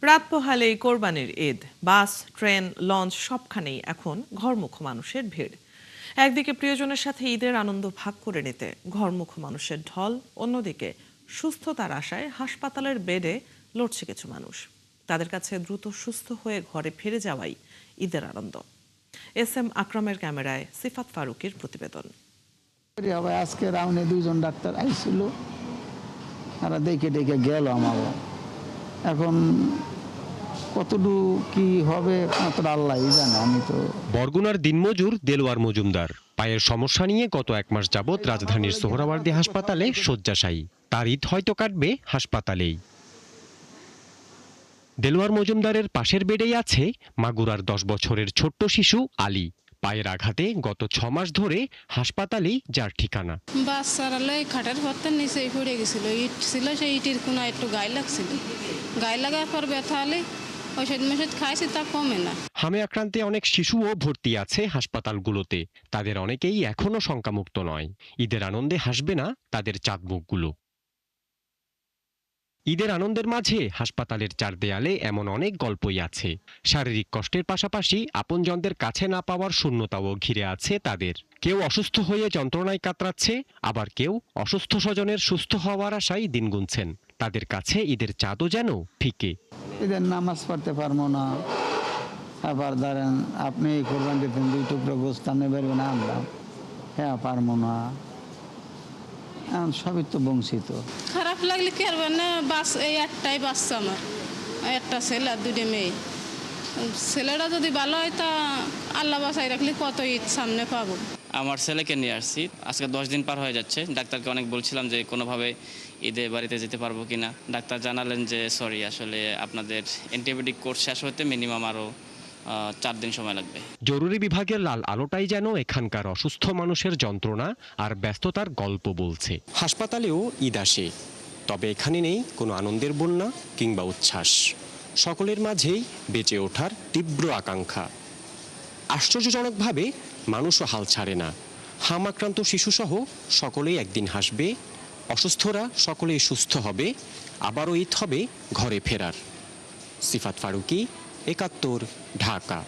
রাত পোহালেই কোরবানির ঈদ। বাস, train, launch সবখানেই এখন ঘরমুখ মানুষের ভিড়। একদিকে প্রিয়জনের সাথে ঈদের আনন্দ ভাগ করে নিতে ঘরমুখ মানুষের ঢল, অন্যদিকে সুস্থতার আশায় হাসপাতালের বেডে লড়ছে কিছু মানুষ। তাদের কাছে দ্রুত সুস্থ হয়ে ঘরে ফিরে যাওয়াই ঈদের আনন্দ। এস.এম. আকরামের ক্যামেরায় সিফাত ফারুকের প্রতিবেদন। আজকে রাউন্ডে 2 জন ডাক্তার আইছিল, তারা দেখে গেল আমার। এখন কতটুকু কি হবে মাত্র আল্লাহই জানে। আমি তো বরগুনার দিনমজুর দেলোয়ার মজুমদার পায়ের সমস্যা নিয়ে গত 1 মাস যাবৎ রাজধানীর সোহরাওয়ার্দী হাসপাতালে শয্যাশায়ী। তার ঈদ হয়তো কাটবে হাসপাতালেই। দেলোয়ার মজুমদারের পাশের বেডেই আছে মাগুরার 10 বছরের ছোট্ট শিশু আলী। পায়ের আঘাতে গত 6 মাস ধরে হাসপাতালেই যার ঠিকানা। বাচ্চারা খাটের পথে নিচেই পড়ে গেছিল, ইট ছিল, সেই ইটের কোনা একটু গায়ে লাগছিল, গায়ে লাগার পর ব্যথা হলে ওষুধ মেষুধ খাইছি, তা কমে না। হামে আক্রান্তে অনেক শিশুও ভর্তি আছে হাসপাতালগুলোতে। তাদের অনেকেই এখনো শঙ্কামুক্ত নয়। ঈদের আনন্দে হাসবে না তাদের চাঁদ মুখগুলো। ঈদের আনন্দের মাঝে হাসপাতালের 4 দেয়ালে এমন অনেক গল্পই আছে। শারীরিক কষ্টের পাশাপাশি আপনজনদের কাছে না পাওয়ার শূন্যতাও ঘিরে আছে তাদের। কেউ অসুস্থ হয়ে যন্ত্রণায় কাতরাচ্ছে, আবার কেউ অসুস্থ স্বজনের সুস্থ হওয়ার আশায় দিন গুনছেন। তাদের কাছে ঈদের চাঁদও যেন ফিকে। ঈদের নামাজ পড়তে পারবো না, আবার ধরেন আপনি কোরবানি দিতেন 2 টুকরো গোস্ত আনতে পারবেন, আনলাম, হ্যাঁ পারবো না। এখন সবই তো বঞ্চিত। খারাপ লাগলে কি আর না, বাস এই একটাই বাচ্চা আমার, একটা ছেলে আর 2টা মেয়ে। ছেলেটা যদি ভালো হয় তা আল্লাহ বাসায় রাখলে কত ঈদ সামনে পাবো। আমার ছেলেকে নিয়ে আসছি, আজকে 10 দিন পার হয়ে যাচ্ছে। ডাক্তারকে অনেক বলছিলাম যে কোনোভাবে ঈদে বাড়িতে যেতে পারবো কিনা। ডাক্তার জানালেন যে সরি, আসলে আপনাদের অ্যান্টিবায়োটিক কোর্স শেষ হতে মিনিমাম আরও 4 দিন সময় লাগবে। জরুরি বিভাগের লাল আলোটাই যেন এখানকার অসুস্থ মানুষের যন্ত্রণা আর ব্যস্ততার গল্প বলছে। হাসপাতালেও ঈদ আসে, তবে এখানে নেই কোনো আনন্দের বন্যা কিংবা উচ্ছ্বাস। সকলের মাঝেই বেঁচে ওঠার তীব্র আকাঙ্ক্ষা। আশ্চর্যজনকভাবে মানুষও হাল ছাড়ে না। হাম আক্রান্ত শিশুসহ সকলেই একদিন হাসবে, অসুস্থরা সকলেই সুস্থ হবে, আবারও ঈদ হবে ঘরে ফেরার। সিফাত ফারুকী, 71, ঢাকা।